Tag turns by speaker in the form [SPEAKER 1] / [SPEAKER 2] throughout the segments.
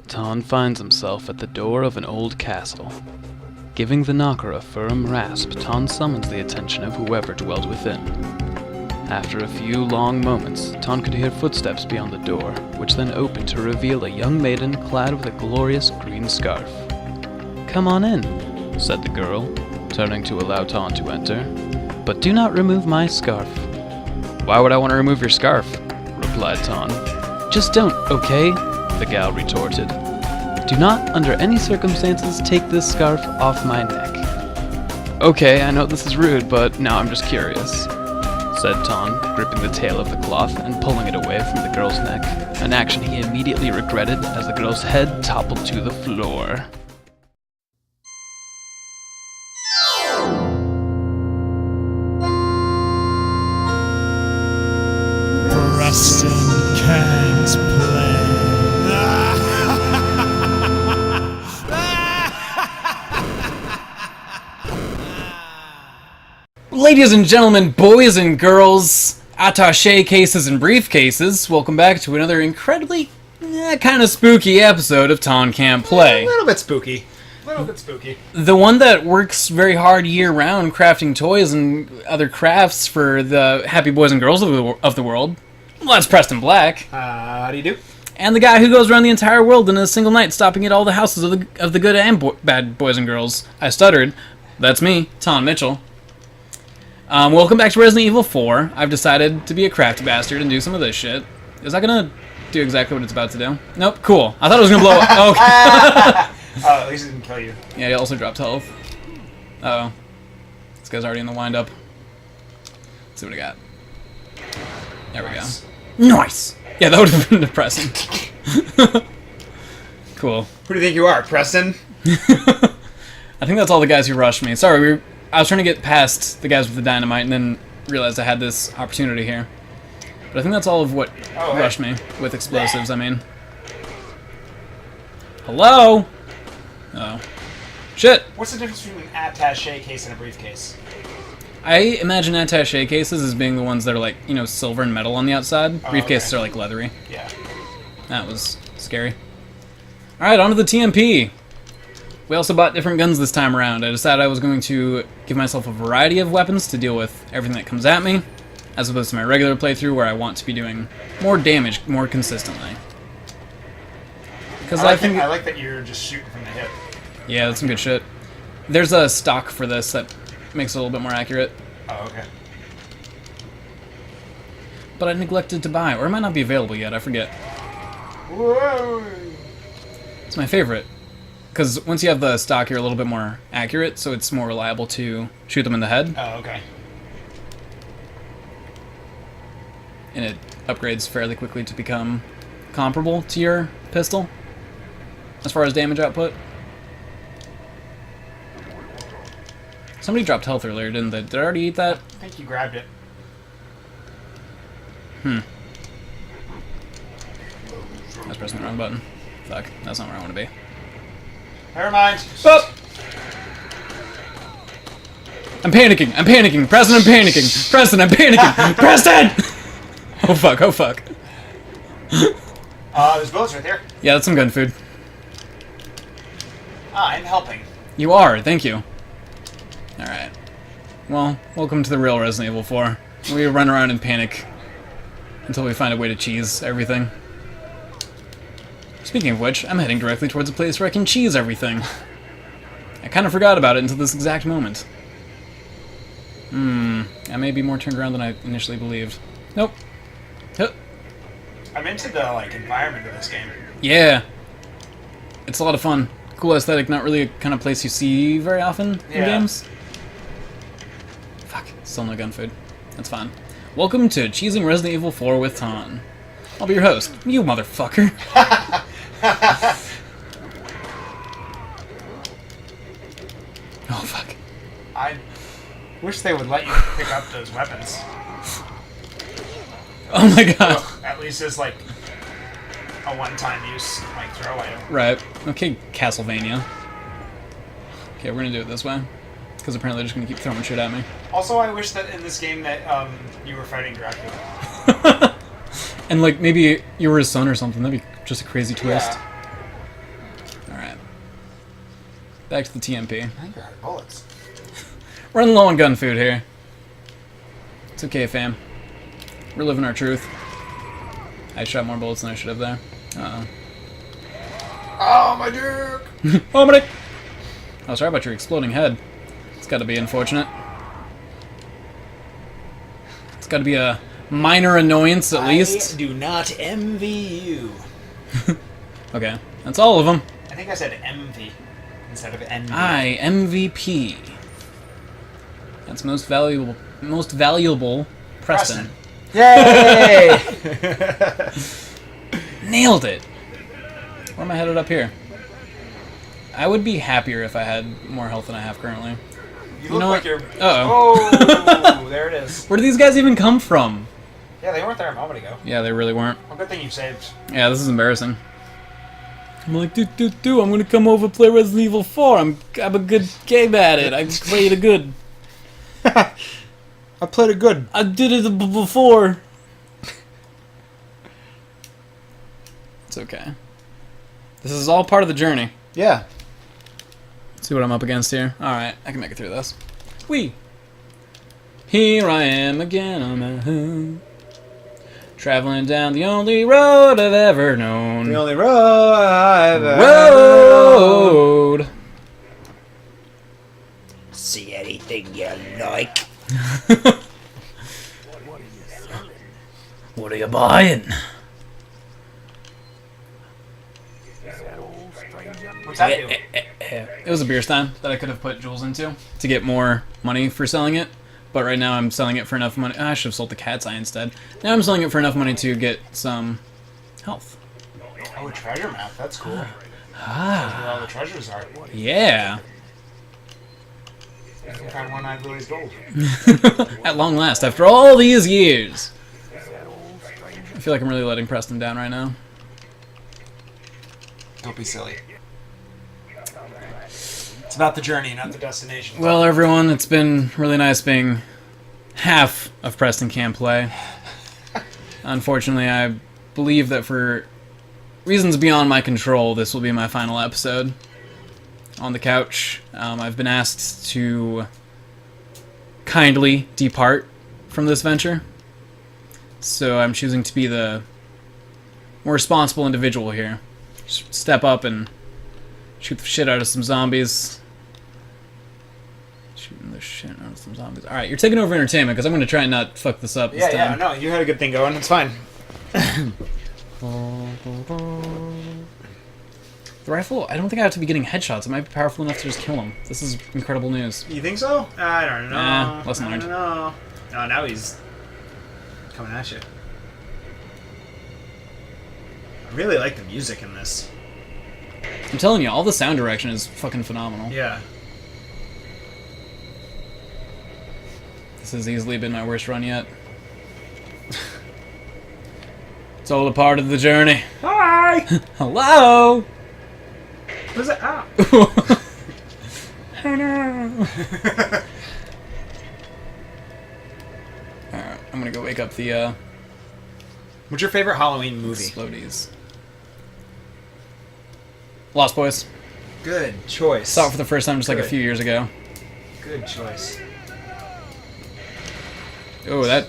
[SPEAKER 1] Taun finds himself at the door of an old castle. Giving the knocker a firm rasp, Taun summons the attention of whoever dwelt within. After a few long moments, Taun could hear footsteps beyond the door, which then opened to reveal a young maiden clad with a glorious green scarf. "Come on in," said the girl, turning to allow Taun to enter. "But do not remove my scarf." "Why would I want to remove your scarf?" replied Taun. "Just don't, okay?" the gal retorted. "Do not, under any circumstances, take this scarf off my neck." "Okay, I know this is rude, but now I'm just curious," said Taun, gripping the tail of the cloth and pulling it away from the girl's neck, an action he immediately regretted as the girl's head toppled to the floor.
[SPEAKER 2] Preston can't play.
[SPEAKER 3] Ladies and gentlemen, boys and girls, attaché cases and briefcases, welcome back to another incredibly, kind of spooky episode of Taun Can't Play.
[SPEAKER 4] A little bit spooky.
[SPEAKER 3] The one that works very hard year-round crafting toys and other crafts for the happy boys and girls of the world. Well, that's Preston Black.
[SPEAKER 4] How do you do?
[SPEAKER 3] And the guy who goes around the entire world in a single night, stopping at all the houses of the good and bad boys and girls. I stuttered. That's me, Taun Mitchell. Welcome back to Resident Evil 4. I've decided to be a crafty bastard and do some of this shit. Is that gonna do exactly what it's about to do? Nope, cool. I thought it was gonna blow up. Oh, okay.
[SPEAKER 4] Oh, at least it didn't kill you.
[SPEAKER 3] Yeah, he also dropped health. Uh-oh. This guy's already in the wind-up. Let's see what I got. There we go. Nice! Yeah, that would have been depressing. Cool.
[SPEAKER 4] Who do you think you are, Preston?
[SPEAKER 3] I think that's all the guys who rushed me. Sorry, I was trying to get past the guys with the dynamite and then realized I had this opportunity here. But I think that's all of what rushed me with explosives, I mean. Hello? Uh-oh. Shit!
[SPEAKER 4] What's the difference between an attaché case and a briefcase?
[SPEAKER 3] I imagine attaché cases as being the ones that are like, you know, silver and metal on the outside. Briefcases are like leathery.
[SPEAKER 4] Yeah.
[SPEAKER 3] That was scary. Alright, on to the TMP. We also bought different guns this time around. I decided I was going to give myself a variety of weapons to deal with everything that comes at me, as opposed to my regular playthrough where I want to be doing more damage more consistently. Because I
[SPEAKER 4] like that you're just shooting from the hip.
[SPEAKER 3] Yeah, that's some good shit. There's a stock for this that makes it a little bit more accurate.
[SPEAKER 4] Oh, okay.
[SPEAKER 3] But I neglected to buy, or it might not be available yet, I forget.
[SPEAKER 4] Whoa.
[SPEAKER 3] It's my favorite. Because once you have the stock, you're a little bit more accurate, so it's more reliable to shoot them in the head.
[SPEAKER 4] Oh, okay.
[SPEAKER 3] And it upgrades fairly quickly to become comparable to your pistol, as far as damage output. Somebody dropped health earlier, didn't they? Did I already eat that?
[SPEAKER 4] I think you grabbed it.
[SPEAKER 3] I was pressing the wrong button. Fuck, that's not where I want to be.
[SPEAKER 4] Never mind.
[SPEAKER 3] Oh! I'm panicking! Preston, I'm panicking! Preston, I'm panicking! Preston! Oh fuck, oh fuck.
[SPEAKER 4] There's bullets right there.
[SPEAKER 3] Yeah, that's some gun food.
[SPEAKER 4] I'm helping.
[SPEAKER 3] You are, thank you. Alright. Well, welcome to the real Resident Evil 4. We run around and panic until we find a way to cheese everything. Speaking of which, I'm heading directly towards a place where I can cheese everything. I kind of forgot about it until this exact moment. I may be more turned around than I initially believed. Nope. Hup.
[SPEAKER 4] I'm into the environment of this game.
[SPEAKER 3] Yeah. It's a lot of fun. Cool aesthetic, not really a kind of place you see very often in games. Fuck, still no gun food. That's fine. Welcome to Cheesing Resident Evil 4 with Taun. I'll be your host. You motherfucker. Oh, fuck.
[SPEAKER 4] I wish they would let you pick up those weapons.
[SPEAKER 3] Oh my god.
[SPEAKER 4] At least it's a one-time use, throw item.
[SPEAKER 3] Right. Okay, Castlevania. Okay, we're gonna do it this way. Because apparently they're just gonna keep throwing shit at me.
[SPEAKER 4] Also, I wish that in this game that you were fighting Dracula.
[SPEAKER 3] And maybe you were his son or something. That'd be just a crazy twist.
[SPEAKER 4] Yeah.
[SPEAKER 3] Back to the TMP.
[SPEAKER 4] I think you're out of bullets.
[SPEAKER 3] Running low on gun food here. It's okay, fam. We're living our truth. I shot more bullets than I should have there. Uh-oh.
[SPEAKER 4] Oh, my dick!
[SPEAKER 3] Oh, my dick! Oh, sorry about your exploding head. It's gotta be unfortunate. It's gotta be a minor annoyance, at least.
[SPEAKER 4] I do not envy you.
[SPEAKER 3] Okay, that's all of them.
[SPEAKER 4] I think I said envy instead of envy.
[SPEAKER 3] I MVP. That's most valuable. Preston.
[SPEAKER 4] Yay!
[SPEAKER 3] Nailed it. Where am I headed up here? I would be happier if I had more health than I have currently.
[SPEAKER 4] You look
[SPEAKER 3] know
[SPEAKER 4] like
[SPEAKER 3] what?
[SPEAKER 4] you're...
[SPEAKER 3] Uh-oh.
[SPEAKER 4] Oh, there it is.
[SPEAKER 3] Where do these guys even come from?
[SPEAKER 4] Yeah, they weren't there a moment ago.
[SPEAKER 3] Yeah, they really weren't.
[SPEAKER 4] Well, good thing you saved.
[SPEAKER 3] Yeah, this is embarrassing. I'm like, I'm gonna come over and play Resident Evil 4. I'm a good game at it. I played it good.
[SPEAKER 4] I played it good.
[SPEAKER 3] I did it before. It's okay. This is all part of the journey.
[SPEAKER 4] Yeah.
[SPEAKER 3] Let's see what I'm up against here. Alright, I can make it through this. Whee! Here I am again on my own. Traveling down the only road I've ever known.
[SPEAKER 4] The only road I've ever
[SPEAKER 3] Road!
[SPEAKER 4] See anything you like?
[SPEAKER 3] What are you buying?
[SPEAKER 4] What's that do?
[SPEAKER 3] It was a beer stand that I could have put jewels into to get more money for selling it. But right now I'm selling it for enough money. I should have sold the cat's eye instead. Now I'm selling it for enough money to get some health.
[SPEAKER 4] Oh, a treasure map. That's cool. That's
[SPEAKER 3] Ah,
[SPEAKER 4] where all the treasures are.
[SPEAKER 3] yeah.
[SPEAKER 4] I can find one I've always gold.
[SPEAKER 3] At long last, after all these years. I feel like I'm really letting Preston down right now.
[SPEAKER 4] Don't be silly. It's about the journey, not the destination.
[SPEAKER 3] Well, everyone, it's been really nice being half of Preston Can't Play. Unfortunately, I believe that for reasons beyond my control, this will be my final episode on the couch. I've been asked to kindly depart from this venture, so I'm choosing to be the more responsible individual here. Just step up and shoot the shit out of some zombies. Shooting the shit out of some zombies. Alright, you're taking over entertainment, because I'm going to try and not fuck this up this
[SPEAKER 4] Yeah,
[SPEAKER 3] time.
[SPEAKER 4] no, you had a good thing going. It's fine.
[SPEAKER 3] The rifle, I don't think I have to be getting headshots. It might be powerful enough to just kill him. This is incredible news.
[SPEAKER 4] You think so? I don't know.
[SPEAKER 3] Lesson learned.
[SPEAKER 4] I don't know. Oh, now he's coming at you. I really like the music in this.
[SPEAKER 3] I'm telling you, all the sound direction is fucking phenomenal.
[SPEAKER 4] Yeah.
[SPEAKER 3] This has easily been my worst run yet. It's all a part of the journey.
[SPEAKER 4] Hi!
[SPEAKER 3] Hello!
[SPEAKER 4] What's that? Ah!
[SPEAKER 3] Oh no! Alright, I'm gonna go wake up the
[SPEAKER 4] What's your favorite Halloween movie?
[SPEAKER 3] explodies. Lost Boys.
[SPEAKER 4] Good choice.
[SPEAKER 3] Saw it for the first time just like a
[SPEAKER 4] Good.
[SPEAKER 3] few years ago.
[SPEAKER 4] Good choice.
[SPEAKER 3] Oh,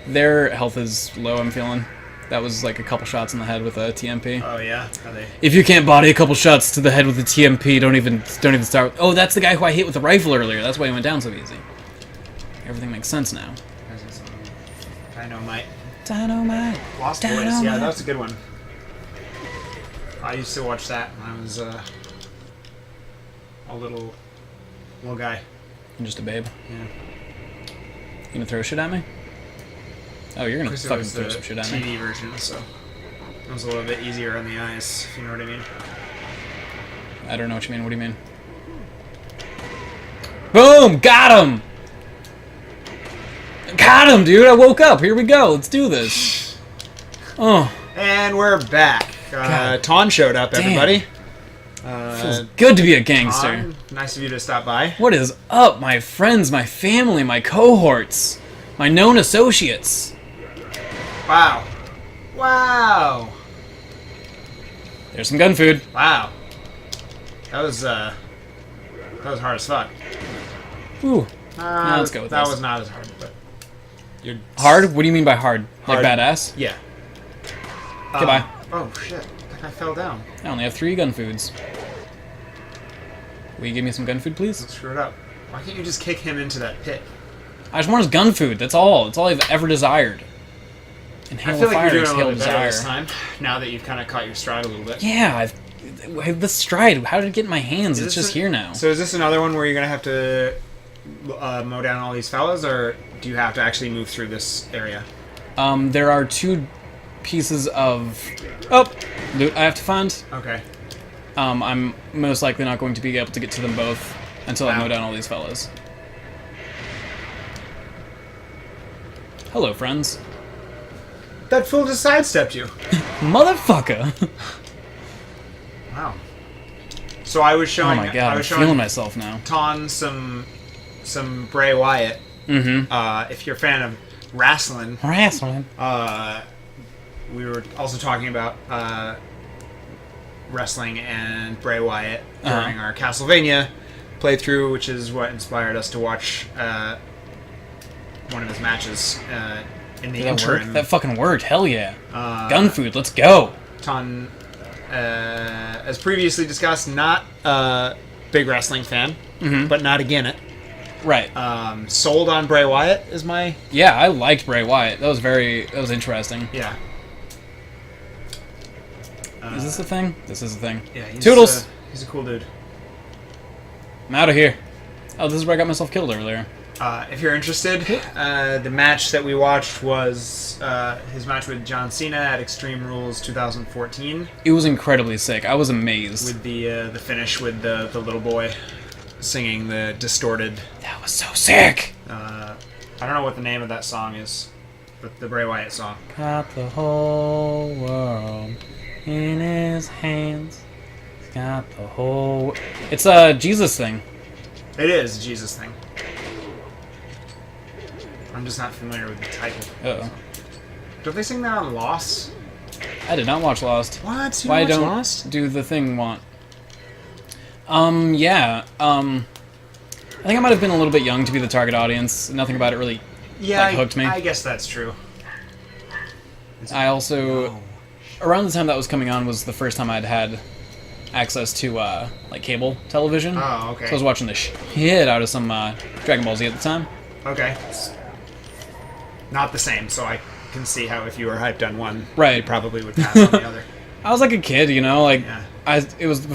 [SPEAKER 3] their health is low, I'm feeling. That was like a couple shots in the head with a TMP.
[SPEAKER 4] Oh yeah, are they?
[SPEAKER 3] If you can't body a couple shots to the head with a TMP, don't even start. Oh, that's the guy who I hit with the rifle earlier. That's why he went down so easy. Everything makes sense now.
[SPEAKER 4] Dynamite.
[SPEAKER 3] Dynamite.
[SPEAKER 4] Lost Boys.
[SPEAKER 3] Dynamite.
[SPEAKER 4] Yeah, that was a good one. I used to watch that when I was a little guy.
[SPEAKER 3] I'm just a babe.
[SPEAKER 4] Yeah.
[SPEAKER 3] You gonna throw shit at me? Oh, you're gonna
[SPEAKER 4] Of course, it
[SPEAKER 3] fucking
[SPEAKER 4] was
[SPEAKER 3] throw
[SPEAKER 4] the
[SPEAKER 3] some shit at me.
[SPEAKER 4] TV version, so it was a little bit easier on the eyes, if you know what I mean.
[SPEAKER 3] I don't know what you mean. What do you mean? Boom! Got him! Got him, dude! I woke up. Here we go. Let's do this. Oh.
[SPEAKER 4] And we're back.
[SPEAKER 3] God.
[SPEAKER 4] Taun showed up,
[SPEAKER 3] Damn.
[SPEAKER 4] everybody.
[SPEAKER 3] Feels good to be a gangster.
[SPEAKER 4] Taun, nice of you to stop by.
[SPEAKER 3] What is up, my friends, my family, my cohorts, my known associates?
[SPEAKER 4] Wow. Wow.
[SPEAKER 3] There's some gun food.
[SPEAKER 4] Wow. That was That was hard as fuck.
[SPEAKER 3] Ooh. Let's go with
[SPEAKER 4] that
[SPEAKER 3] this.
[SPEAKER 4] was not as hard, but you're
[SPEAKER 3] Hard? What do you mean by hard? Like
[SPEAKER 4] Hard.
[SPEAKER 3] badass?
[SPEAKER 4] Yeah.
[SPEAKER 3] Goodbye.
[SPEAKER 4] Oh shit! That guy fell down.
[SPEAKER 3] I only have 3 gun foods. Will you give me some gun food, please?
[SPEAKER 4] Screw it up. Why can't you just kick him into that pit?
[SPEAKER 3] I just want his gun food. That's all. That's all I've ever desired. Inhale
[SPEAKER 4] I feel like
[SPEAKER 3] fire,
[SPEAKER 4] you're doing a
[SPEAKER 3] exhale
[SPEAKER 4] little bit better
[SPEAKER 3] desire.
[SPEAKER 4] this time. Now that you've kind of caught your stride a little bit.
[SPEAKER 3] Yeah, the stride. How did it get in my hands?
[SPEAKER 4] Is
[SPEAKER 3] It's
[SPEAKER 4] this
[SPEAKER 3] just here now.
[SPEAKER 4] So is this another one where you're gonna have to mow down all these fellas, or do you have to actually move through this area?
[SPEAKER 3] There are 2 pieces of loot I have to find.
[SPEAKER 4] Okay.
[SPEAKER 3] I'm most likely not going to be able to get to them both until I
[SPEAKER 4] Wow.
[SPEAKER 3] mow down all these fellas. Hello, friends.
[SPEAKER 4] That fool just sidestepped you.
[SPEAKER 3] Motherfucker!
[SPEAKER 4] Wow. So I was
[SPEAKER 3] Oh
[SPEAKER 4] showing.
[SPEAKER 3] my god,
[SPEAKER 4] I
[SPEAKER 3] I'm
[SPEAKER 4] was
[SPEAKER 3] feeling
[SPEAKER 4] showing
[SPEAKER 3] myself now.
[SPEAKER 4] Taun some Bray Wyatt.
[SPEAKER 3] Mm-hmm.
[SPEAKER 4] If you're a fan of wrestling,
[SPEAKER 3] Wrestling.
[SPEAKER 4] we were also talking about wrestling and Bray Wyatt during our Castlevania playthrough, which is what inspired us to watch one of his matches in the
[SPEAKER 3] Did that
[SPEAKER 4] interim.
[SPEAKER 3] work? That fucking worked. Hell yeah.
[SPEAKER 4] Uh,
[SPEAKER 3] Gun food. Let's go.
[SPEAKER 4] Taun, as previously discussed, not a big wrestling fan, but not again it.
[SPEAKER 3] Right.
[SPEAKER 4] Sold on Bray Wyatt is my
[SPEAKER 3] Yeah, I liked Bray Wyatt. That was interesting.
[SPEAKER 4] yeah.
[SPEAKER 3] Is this a thing? This is a thing.
[SPEAKER 4] Yeah,
[SPEAKER 3] Toodles!
[SPEAKER 4] He's a cool dude.
[SPEAKER 3] I'm out of here. Oh, this is where I got myself killed earlier.
[SPEAKER 4] If you're interested, the match that we watched was his match with John Cena at Extreme Rules 2014,
[SPEAKER 3] It was incredibly sick. I was amazed.
[SPEAKER 4] with the finish with the little boy singing the distorted.
[SPEAKER 3] That was so sick!
[SPEAKER 4] I don't know what the name of that song is, but the Bray Wyatt song.
[SPEAKER 3] Got the whole world in his hands. He's got the whole... It's a Jesus thing.
[SPEAKER 4] It is a Jesus thing. I'm just not familiar with the title.
[SPEAKER 3] Uh-oh.
[SPEAKER 4] Don't they sing that on Lost?
[SPEAKER 3] I did not watch Lost.
[SPEAKER 4] What? You
[SPEAKER 3] Why
[SPEAKER 4] watch
[SPEAKER 3] don't
[SPEAKER 4] Lost?
[SPEAKER 3] do the thing want? Yeah. I think I might have been a little bit young to be the target audience. Nothing about it really.
[SPEAKER 4] Yeah,
[SPEAKER 3] hooked me.
[SPEAKER 4] I guess that's true.
[SPEAKER 3] I also, around the time that was coming on, was the first time I'd had access to like cable television.
[SPEAKER 4] Oh, okay.
[SPEAKER 3] So I was watching the shit out of some Dragon Ball Z at the time.
[SPEAKER 4] Okay. It's not the same, so I can see how if you were hyped on one,
[SPEAKER 3] Right.
[SPEAKER 4] you probably would pass on the other.
[SPEAKER 3] I was like a kid, you know, like
[SPEAKER 4] Yeah.
[SPEAKER 3] it was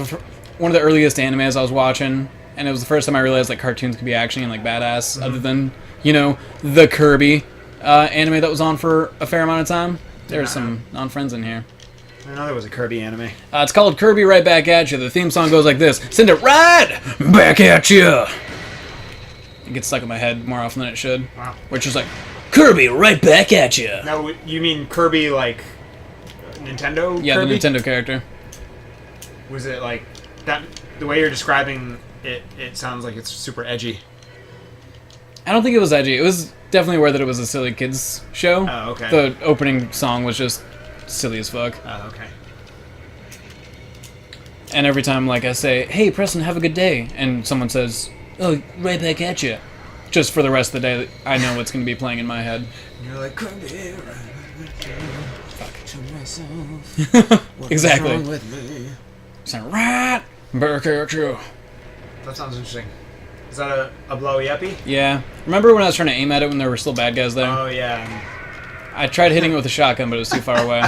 [SPEAKER 3] one of the earliest animes I was watching, and it was the first time I realized like cartoons could be action and like badass, other than the Kirby anime that was on for a fair amount of time. There's some non-friends in here.
[SPEAKER 4] I didn't know there was a Kirby anime.
[SPEAKER 3] It's called Kirby Right Back At You. The theme song goes like this: "Send it right back at you." It gets stuck in my head more often than it should.
[SPEAKER 4] Wow.
[SPEAKER 3] Which is like, Kirby Right Back At You.
[SPEAKER 4] Now, you mean Kirby like Nintendo
[SPEAKER 3] Yeah,
[SPEAKER 4] Kirby?
[SPEAKER 3] the Nintendo character.
[SPEAKER 4] Was it like that? The way you're describing it, it sounds like it's super edgy.
[SPEAKER 3] I don't think it was edgy. It was definitely aware that it was a silly kids show.
[SPEAKER 4] Oh, okay.
[SPEAKER 3] The opening song was just silly as fuck.
[SPEAKER 4] Oh, okay.
[SPEAKER 3] And every time, like, I say, "Hey, Preston, have a good day," and someone says, "Oh, right back at you," just for the rest of the day, I know what's going to be playing in my head.
[SPEAKER 4] And you're like, Kirby, fuck.
[SPEAKER 3] Exactly.
[SPEAKER 4] What's wrong with me?
[SPEAKER 3] So, right back at you.
[SPEAKER 4] That sounds interesting. Is that a blowy uppy?
[SPEAKER 3] Yeah. Remember when I was trying to aim at it when there were still bad guys there?
[SPEAKER 4] Oh yeah.
[SPEAKER 3] I tried hitting it with a shotgun, but it was too far away.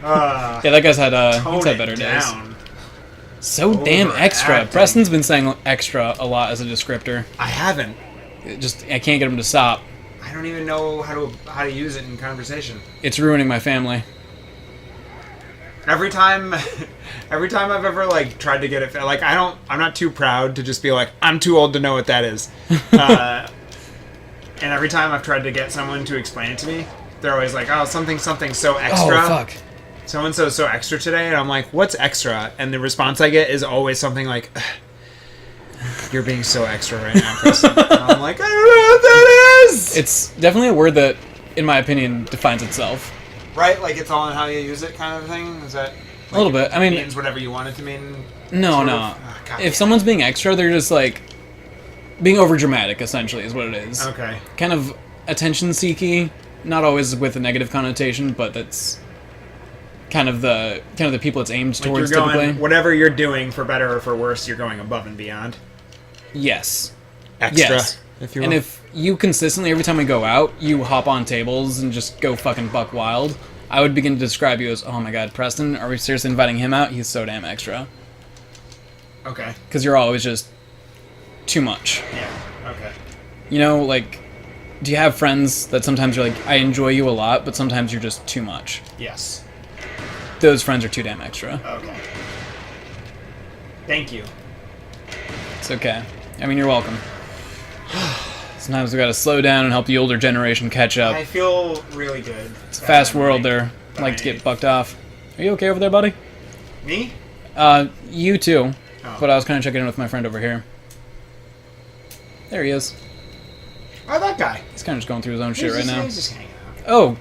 [SPEAKER 4] Uh,
[SPEAKER 3] Yeah, that guy's had
[SPEAKER 4] tone
[SPEAKER 3] he's had
[SPEAKER 4] it
[SPEAKER 3] better days.
[SPEAKER 4] down.
[SPEAKER 3] So damn extra.
[SPEAKER 4] Overacting.
[SPEAKER 3] Preston's been saying extra a lot as a descriptor.
[SPEAKER 4] I haven't.
[SPEAKER 3] I can't get him to stop.
[SPEAKER 4] I don't even know how to use it in conversation.
[SPEAKER 3] It's ruining my family.
[SPEAKER 4] Every time I've ever like tried to get it, like I'm not too proud to just be like I'm too old to know what that is. And every time I've tried to get someone to explain it to me, they're always like, "Oh, something so extra."
[SPEAKER 3] Oh fuck.
[SPEAKER 4] So and so extra today, and I'm like, "What's extra?" And the response I get is always something like, "You're being so extra right now, Preston." And I'm like, "I don't know what that is."
[SPEAKER 3] It's definitely a word that, in my opinion, defines itself.
[SPEAKER 4] Right, like it's all in how you use it, kind of thing. Is that?
[SPEAKER 3] A little bit. I mean,
[SPEAKER 4] means whatever you want it to mean.
[SPEAKER 3] no.
[SPEAKER 4] God
[SPEAKER 3] If
[SPEAKER 4] damn
[SPEAKER 3] someone's being extra, they're just like being overdramatic. Essentially, is what it is.
[SPEAKER 4] Okay.
[SPEAKER 3] Kind of attention seeky, not always with a negative connotation, but that's kind of the people it's aimed
[SPEAKER 4] Like
[SPEAKER 3] towards.
[SPEAKER 4] you're going,
[SPEAKER 3] typically,
[SPEAKER 4] whatever you're doing, for better or for worse, you're going above and beyond.
[SPEAKER 3] yes.
[SPEAKER 4] Extra.
[SPEAKER 3] Yes.
[SPEAKER 4] If you will.
[SPEAKER 3] And if you consistently, every time we go out, you hop on tables and just go fucking buck wild, I would begin to describe you as, oh my god, Preston, are we seriously inviting him out? He's so damn extra.
[SPEAKER 4] Okay.
[SPEAKER 3] Because you're always just too much.
[SPEAKER 4] Yeah. Okay.
[SPEAKER 3] You know, like, do you have friends that sometimes you're like, I enjoy you a lot, but sometimes you're just too much?
[SPEAKER 4] Yes.
[SPEAKER 3] Those friends are too damn extra.
[SPEAKER 4] Okay. Thank you.
[SPEAKER 3] It's okay. I mean, you're welcome. Sometimes we gotta slow down and help the older generation catch up.
[SPEAKER 4] I feel really good.
[SPEAKER 3] It's a fast world there. Like to get bucked off. Are you okay over there, buddy?
[SPEAKER 4] Me?
[SPEAKER 3] You too.
[SPEAKER 4] Oh.
[SPEAKER 3] But I was kind of checking in with my friend over here. There he is.
[SPEAKER 4] Oh, that guy.
[SPEAKER 3] He's kind of just going through his own shit right now.
[SPEAKER 4] He's just hanging out.
[SPEAKER 3] Oh,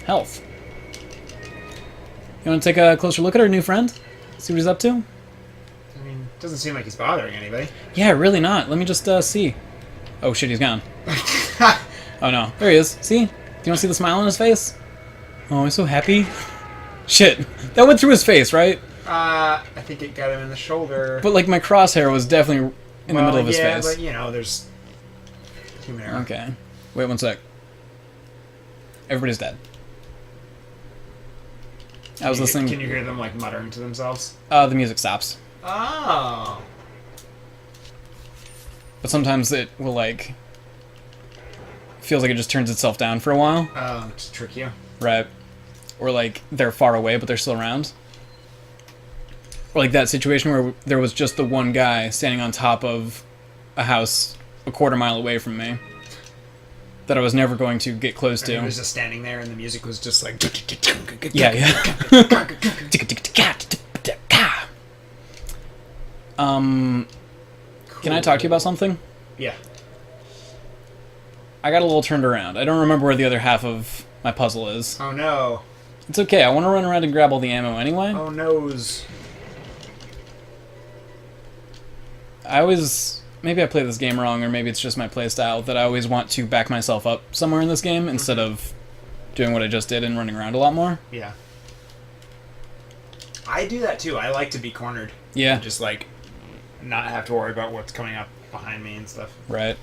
[SPEAKER 3] health. You want to take a closer look at our new friend? See what he's up to?
[SPEAKER 4] I mean, doesn't seem like he's bothering anybody.
[SPEAKER 3] Yeah, really not. Let me just see. Oh shit, he's gone. Oh no, there he is. See? Do you want to see the smile on his face? Oh, he's so happy. Shit, that went through his face, right?
[SPEAKER 4] I think it got him in the shoulder.
[SPEAKER 3] But like my crosshair was definitely in the middle of his face.
[SPEAKER 4] But you know, there's human error.
[SPEAKER 3] Okay. Wait one sec. Everybody's dead. I was listening.
[SPEAKER 4] Can you hear them like muttering to themselves?
[SPEAKER 3] The music stops.
[SPEAKER 4] Oh.
[SPEAKER 3] But sometimes it will like feels like it just turns itself down for a while.
[SPEAKER 4] Oh, to trick you.
[SPEAKER 3] Right. Or like they're far away but they're still around. Or like that situation where there was just the one guy standing on top of a house a quarter mile away from me that I was never going to get close
[SPEAKER 4] And
[SPEAKER 3] to.
[SPEAKER 4] he was just standing there and the music was just like...
[SPEAKER 3] Yeah. Can I talk to you about something?
[SPEAKER 4] Yeah.
[SPEAKER 3] I got a little turned around. I don't remember where the other half of my puzzle is.
[SPEAKER 4] Oh no.
[SPEAKER 3] It's okay. I want to run around and grab all the ammo anyway.
[SPEAKER 4] Oh noes.
[SPEAKER 3] I always... Maybe I play this game wrong, or maybe it's just my playstyle, that I always want to back myself up somewhere in this game instead of doing what I just did and running around a lot more.
[SPEAKER 4] Yeah. I do that too. I like to be cornered.
[SPEAKER 3] Yeah.
[SPEAKER 4] Just like not have to worry about what's coming up behind me and stuff.
[SPEAKER 3] Right.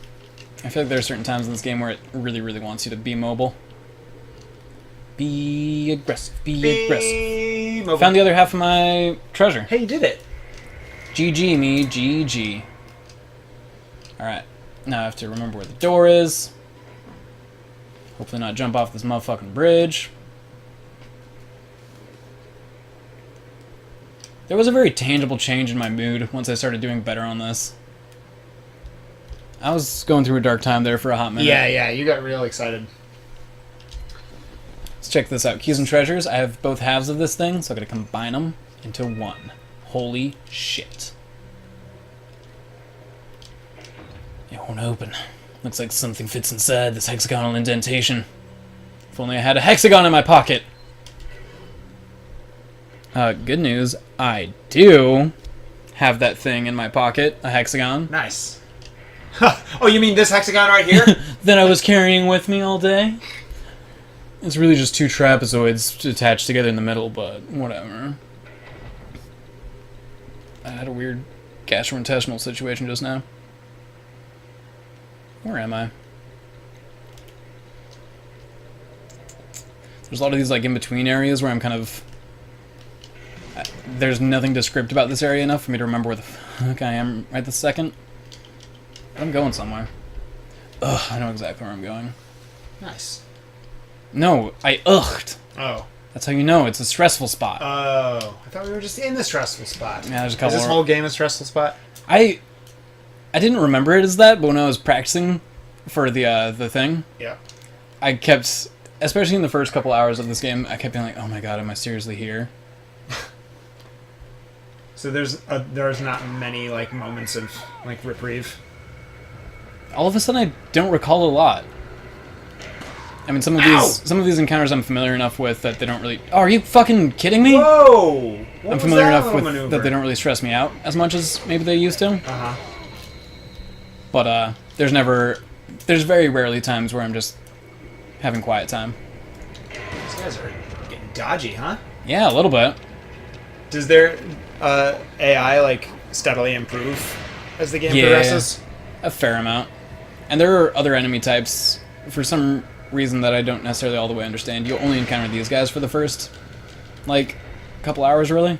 [SPEAKER 3] I feel like there are certain times in this game where it really, really wants you to be mobile. Be aggressive. Be aggressive.
[SPEAKER 4] Mobile.
[SPEAKER 3] Found the other half of my treasure.
[SPEAKER 4] Hey, you did it.
[SPEAKER 3] GG me, GG. Alright. Now I have to remember where the door is. Hopefully not jump off this motherfucking bridge. There was a very tangible change in my mood once I started doing better on this. I was going through a dark time there for a hot minute.
[SPEAKER 4] Yeah, you got real excited.
[SPEAKER 3] Let's check this out. Keys and treasures. I have both halves of this thing, so I'm going to combine them into one. Holy shit. It won't open. Looks like something fits inside this hexagonal indentation. If only I had a hexagon in my pocket. Good news. I do have that thing in my pocket, a hexagon.
[SPEAKER 4] Nice. Oh, you mean this hexagon right here?
[SPEAKER 3] That I was carrying with me all day. It's really just two trapezoids attached together in the middle, but whatever. I had a weird gastrointestinal situation just now. Where am I? There's a lot of these like in-between areas where I'm kind of... There's nothing descriptive about this area enough for me to remember where the fuck I am right this second. I'm going somewhere. Ugh, I know exactly where I'm going.
[SPEAKER 4] Nice.
[SPEAKER 3] No, I ugged.
[SPEAKER 4] Oh.
[SPEAKER 3] That's how you know, it's a stressful spot.
[SPEAKER 4] Oh. I thought we were just in the stressful spot.
[SPEAKER 3] Yeah, there's a couple
[SPEAKER 4] Is this whole game a stressful spot?
[SPEAKER 3] I didn't remember it as that, but when I was practicing for the thing,
[SPEAKER 4] Yeah.
[SPEAKER 3] I kept, especially in the first couple hours of this game, I kept being like, oh my god, am I seriously here?
[SPEAKER 4] So there's not many like moments of like reprieve.
[SPEAKER 3] All of a sudden, I don't recall a lot. I mean, some of these encounters I'm familiar enough with that they don't really... Oh, are you fucking kidding me?
[SPEAKER 4] Whoa!
[SPEAKER 3] I'm familiar enough with that they don't really stress me out as much as maybe they used to.
[SPEAKER 4] Uh-huh.
[SPEAKER 3] But there's very rarely times where I'm just having quiet time.
[SPEAKER 4] These guys are getting dodgy, huh?
[SPEAKER 3] Yeah, a little bit.
[SPEAKER 4] Does their AI like steadily improve as the game progresses?
[SPEAKER 3] A fair amount. And there are other enemy types, for some reason that I don't necessarily all the way understand. You'll only encounter these guys for the first, like, couple hours, really.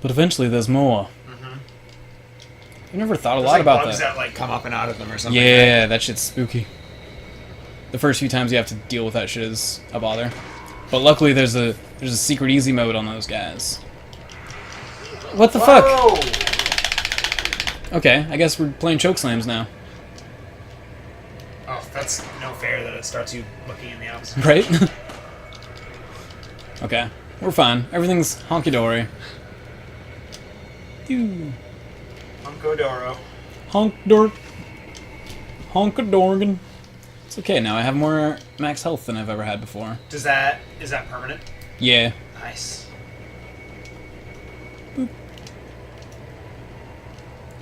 [SPEAKER 3] But eventually there's more.
[SPEAKER 4] Mm-hmm.
[SPEAKER 3] I never thought a
[SPEAKER 4] There's
[SPEAKER 3] lot about
[SPEAKER 4] bugs
[SPEAKER 3] that.
[SPEAKER 4] that like come up and out of them or something.
[SPEAKER 3] Yeah,
[SPEAKER 4] right?
[SPEAKER 3] that shit's spooky. The first few times you have to deal with that shit is a bother. But luckily there's a secret easy mode on those guys. What the fuck? Okay, I guess we're playing choke slams now.
[SPEAKER 4] Oh, that's no fair that it starts you looking in the opposite.
[SPEAKER 3] Right? Okay, we're fine. Everything's honky-dory.
[SPEAKER 4] Huncodoro.
[SPEAKER 3] Honk-a-dorgan. It's okay now, I have more max health than I've ever had before.
[SPEAKER 4] Is that permanent?
[SPEAKER 3] Yeah.
[SPEAKER 4] Nice.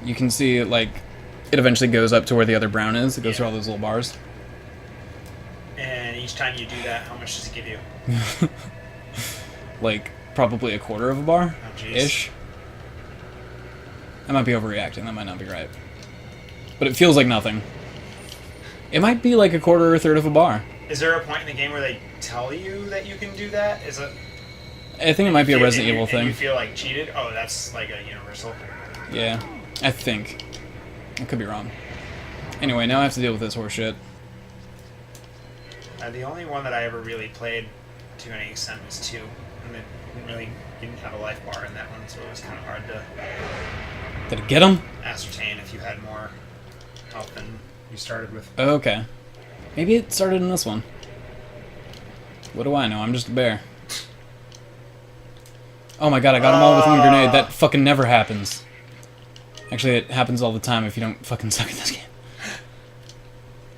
[SPEAKER 3] You can see, like, it eventually goes up to where the other brown is. It goes through all those little bars.
[SPEAKER 4] And each time you do that, how much does it give you?
[SPEAKER 3] Like, probably a quarter of a bar?
[SPEAKER 4] Oh, jeez.
[SPEAKER 3] Ish. I might be overreacting, that might not be right. But it feels like nothing. It might be like a quarter or a third of a bar.
[SPEAKER 4] Is there a point in the game where they tell you that you can do that? Is it?
[SPEAKER 3] I think it might be a Resident Evil
[SPEAKER 4] And
[SPEAKER 3] thing.
[SPEAKER 4] you feel like cheated? Oh, that's like a universal.
[SPEAKER 3] Yeah, I think. I could be wrong. Anyway, now I have to deal with this horse shit.
[SPEAKER 4] The only one that I ever really played to any extent was 2. And it didn't have a life bar in that one, so it was kind of hard to
[SPEAKER 3] Did it get him?
[SPEAKER 4] ascertain if you had more health than you started with.
[SPEAKER 3] Okay. Maybe it started in this one. What do I know? I'm just a bear. Oh my god, I got them all with one grenade. That fucking never happens. Actually, it happens all the time if you don't fucking suck at this game.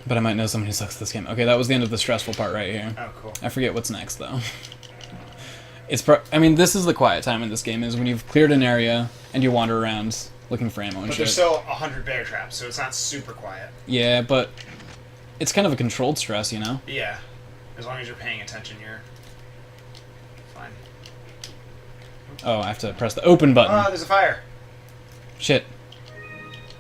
[SPEAKER 3] But I might know someone who sucks at this game. Okay, that was the end of the stressful part right here.
[SPEAKER 4] Oh, cool.
[SPEAKER 3] I forget what's next, though. I mean, this is the quiet time in this game, is when you've cleared an area and you wander around looking for ammo and
[SPEAKER 4] But
[SPEAKER 3] shit.
[SPEAKER 4] there's still 100 bear traps, so it's not super quiet.
[SPEAKER 3] Yeah, but it's kind of a controlled stress, you know?
[SPEAKER 4] Yeah. As long as you're paying attention, you're fine.
[SPEAKER 3] Oh, I have to press the open button.
[SPEAKER 4] Oh, there's a fire.
[SPEAKER 3] Shit.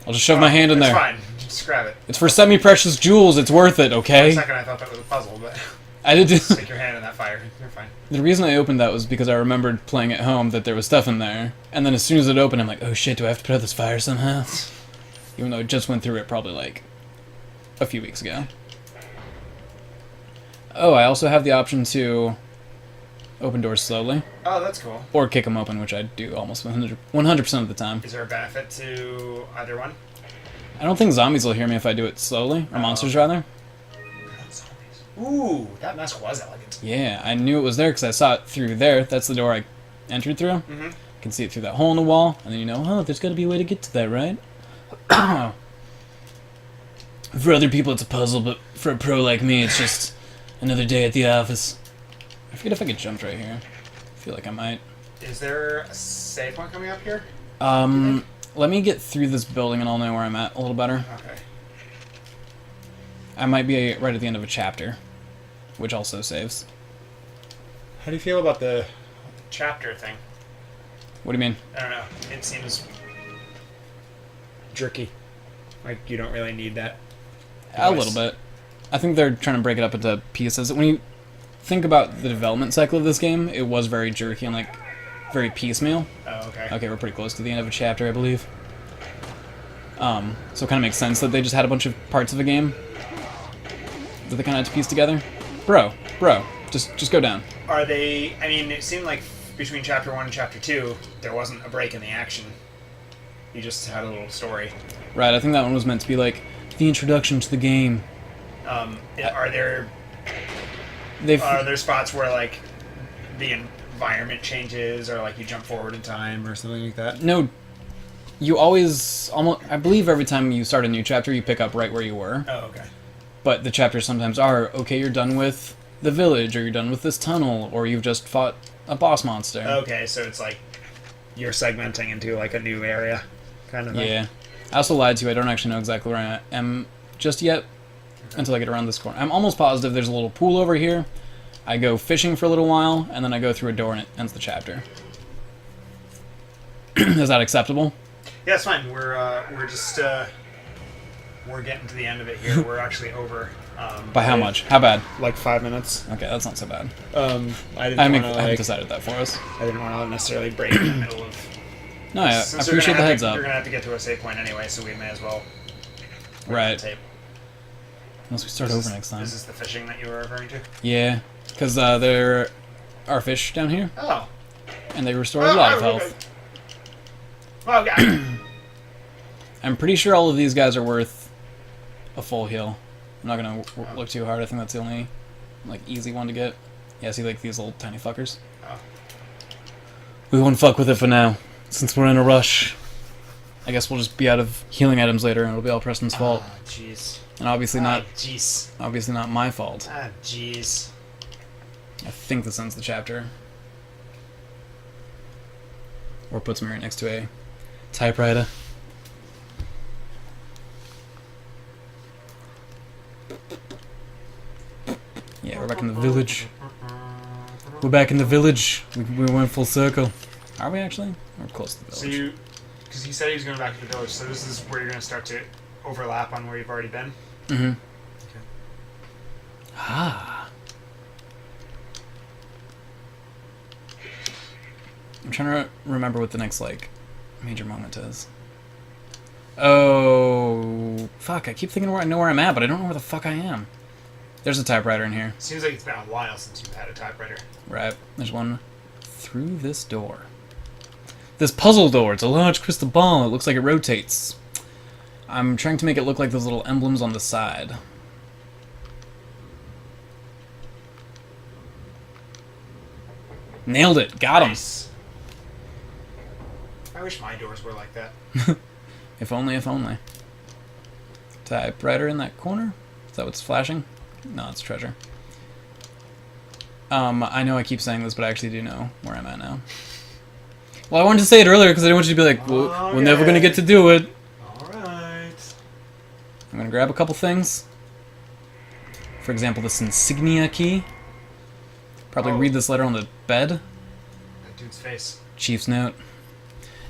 [SPEAKER 3] I'll just shove my hand in there.
[SPEAKER 4] It's fine. Just grab it.
[SPEAKER 3] It's for semi-precious jewels. It's worth it,
[SPEAKER 4] For a
[SPEAKER 3] okay?
[SPEAKER 4] second, I thought that was a puzzle, but
[SPEAKER 3] I did.
[SPEAKER 4] stick your hand in that fire. You're fine.
[SPEAKER 3] The reason I opened that was because I remembered playing at home that there was stuff in there, and then as soon as it opened, I'm like, oh shit, do I have to put out this fire somehow? Even though I just went through it probably like a few weeks ago. Oh, I also have the option to open doors slowly,
[SPEAKER 4] Oh, that's cool.
[SPEAKER 3] or kick them open, which I do almost 100% of the time.
[SPEAKER 4] Is there a benefit to either one?
[SPEAKER 3] I don't think zombies will hear me if I do it slowly, or monsters rather.
[SPEAKER 4] Ooh, that mask was elegant.
[SPEAKER 3] Yeah, I knew it was there because I saw it through there. That's the door I entered through.
[SPEAKER 4] Mm-hmm.
[SPEAKER 3] You can see it through that hole in the wall, and then you know, oh, there's got to be a way to get to that, right? For other people, it's a puzzle, but for a pro like me, it's just another day at the office. I forget if I could jump right here. I feel like I might.
[SPEAKER 4] Is there a save point coming up here?
[SPEAKER 3] Let me get through this building and I'll know where I'm at a little better.
[SPEAKER 4] Okay.
[SPEAKER 3] I might be right at the end of a chapter, which also saves.
[SPEAKER 4] How do you feel about the chapter thing?
[SPEAKER 3] What do you mean?
[SPEAKER 4] I don't know. It seems jerky. Like you don't really need that.
[SPEAKER 3] A little bit. I think they're trying to break it up into pieces. When you think about the development cycle of this game, it was very jerky and like very piecemeal.
[SPEAKER 4] Oh, okay.
[SPEAKER 3] Okay, we're pretty close to the end of a chapter, I believe. So it kind of makes sense that they just had a bunch of parts of a game that they kind of had to piece together. Bro, just go down.
[SPEAKER 4] Are they? I mean, it seemed like between chapter 1 and chapter 2, there wasn't a break in the action. You just had a little story.
[SPEAKER 3] Right, I think that one was meant to be like the introduction to the game.
[SPEAKER 4] Are there spots where like the environment changes, or like you jump forward in time, or something like that?
[SPEAKER 3] No, you always I believe every time you start a new chapter, you pick up right where you were.
[SPEAKER 4] Oh, okay.
[SPEAKER 3] But the chapters sometimes are okay. You're done with the village, or you're done with this tunnel, or you've just fought a boss monster.
[SPEAKER 4] Okay, so it's like you're segmenting into like a new area, kind of thing.
[SPEAKER 3] Yeah. I also lied to you. I don't actually know exactly where I am just yet until I get around this corner. I'm almost positive there's a little pool over here. I go fishing for a little while, and then I go through a door and it ends the chapter. Is that acceptable?
[SPEAKER 4] Yeah, it's fine. We're just we're getting to the end of it here. We're actually over.
[SPEAKER 3] By how much? How bad?
[SPEAKER 4] Like 5 minutes.
[SPEAKER 3] Okay, that's not so bad.
[SPEAKER 4] I
[SPEAKER 3] haven't decided that for us.
[SPEAKER 4] I didn't want to necessarily break in the middle of.
[SPEAKER 3] No, I
[SPEAKER 4] Since
[SPEAKER 3] appreciate the heads up.
[SPEAKER 4] You're gonna have to get to a save point anyway, so we may as well.
[SPEAKER 3] Right.
[SPEAKER 4] Tape.
[SPEAKER 3] Unless we start over next time.
[SPEAKER 4] Is this the fishing that you were referring to?
[SPEAKER 3] Yeah, because there are fish down here,
[SPEAKER 4] Oh.
[SPEAKER 3] and they restore a lot of health.
[SPEAKER 4] Oh, God.
[SPEAKER 3] I'm pretty sure all of these guys are worth a full heal. I'm not gonna look too hard. I think that's the only like easy one to get. Yeah, see like these little tiny fuckers.
[SPEAKER 4] Oh.
[SPEAKER 3] We won't fuck with it for now, since we're in a rush. I guess we'll just be out of healing items later, and it'll be all Preston's fault.
[SPEAKER 4] Ah, jeez.
[SPEAKER 3] And obviously not my fault.
[SPEAKER 4] Ah, jeez.
[SPEAKER 3] I think this ends the chapter. Or puts me right next to a typewriter. Yeah, we're back in the village. We're back in the village. We went full circle. Are we actually? We're close to the village.
[SPEAKER 4] Because he said he was going back to the village, so this is where you're going to start to overlap on where you've already been?
[SPEAKER 3] Mm-hmm.
[SPEAKER 4] Okay.
[SPEAKER 3] Ah. I'm trying to remember what the next, like, major moment is. Oh, fuck, I keep thinking I know where I'm at, but I don't know where the fuck I am. There's a typewriter in here.
[SPEAKER 4] Seems like it's been a while since you've had a typewriter.
[SPEAKER 3] Right. There's one through this door. This puzzle door. It's a large crystal ball. It looks like it rotates. I'm trying to make it look like those little emblems on the side. Nailed it. Got him.
[SPEAKER 4] Nice. I wish my doors were like that.
[SPEAKER 3] If only, if only. Typewriter in that corner? Is that what's flashing? No, it's treasure. I know I keep saying this, but I actually do know where I'm at now. Well, I wanted to say it earlier because I didn't want you to be like, we're never going to get to do it.
[SPEAKER 4] Alright.
[SPEAKER 3] I'm going to grab a couple things. For example, this insignia key. Probably read this letter on the bed.
[SPEAKER 4] That dude's face.
[SPEAKER 3] Chief's note.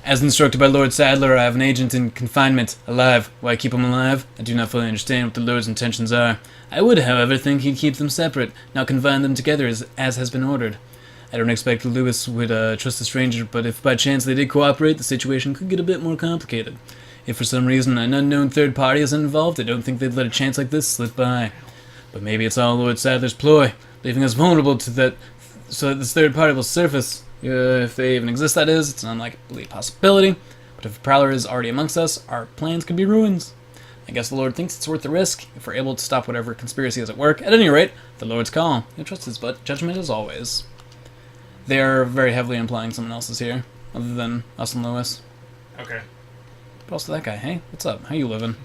[SPEAKER 3] As instructed by Lord Sadler, I have an agent in confinement, alive. Why keep him alive? I do not fully understand what the Lord's intentions are. I would, however, think he'd keep them separate, not confine them together as has been ordered. I don't expect Lewis would trust a stranger, but if by chance they did cooperate, the situation could get a bit more complicated. If for some reason an unknown third party is involved, I don't think they'd let a chance like this slip by. But maybe it's all Lord Sadler's ploy, leaving us vulnerable to that, so that this third party will surface. If they even exist, that is. It's an unlikely possibility. But if a prowler is already amongst us, our plans could be ruins. I guess the Lord thinks it's worth the risk if we're able to stop whatever conspiracy is at work. At any rate, the Lord's call. You'll trust his judgment as always. They are very heavily implying someone else is here, other than us and Lewis.
[SPEAKER 4] Okay.
[SPEAKER 3] But also that guy. Hey, what's up? How you living?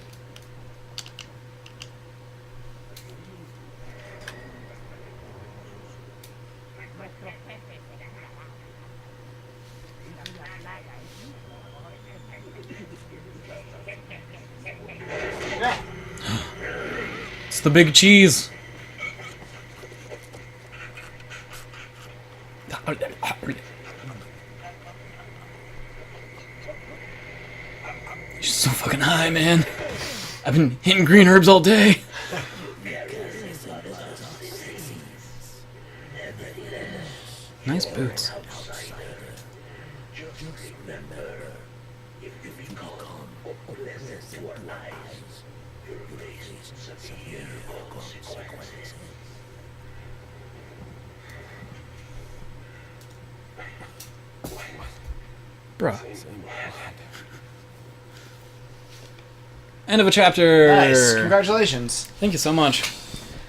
[SPEAKER 3] It's the big cheese. She's so fucking high, man. I've been hitting green herbs all day. Nice boots. Bruh. End of a chapter.
[SPEAKER 4] Nice. Congratulations.
[SPEAKER 3] Thank you so much.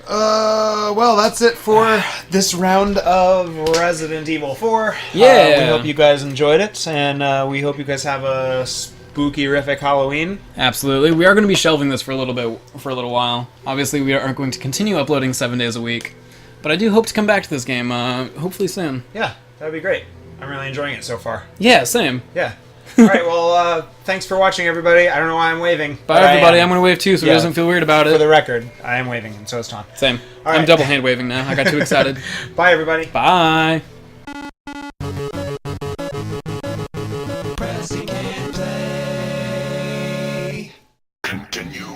[SPEAKER 4] Well, that's it for this round of Resident Evil 4.
[SPEAKER 3] Yeah.
[SPEAKER 4] We hope you guys enjoyed it, and we hope you guys have a spooky-rific Halloween.
[SPEAKER 3] Absolutely. We are going to be shelving this for a little while. Obviously, we aren't going to continue uploading 7 days a week, but I do hope to come back to this game, hopefully soon.
[SPEAKER 4] Yeah. That'd be great. I'm really enjoying it so far.
[SPEAKER 3] Yeah, same.
[SPEAKER 4] Yeah. All right, well, thanks for watching, everybody. I don't know why I'm waving.
[SPEAKER 3] Bye, everybody. I'm going to wave too, so he doesn't feel weird about it.
[SPEAKER 4] For the record, I am waving, and so is Taun.
[SPEAKER 3] Same.
[SPEAKER 4] All
[SPEAKER 3] I'm
[SPEAKER 4] right.
[SPEAKER 3] double hand waving now. I got too excited.
[SPEAKER 4] Bye, everybody.
[SPEAKER 3] Bye.
[SPEAKER 5] Preston can play. Continue.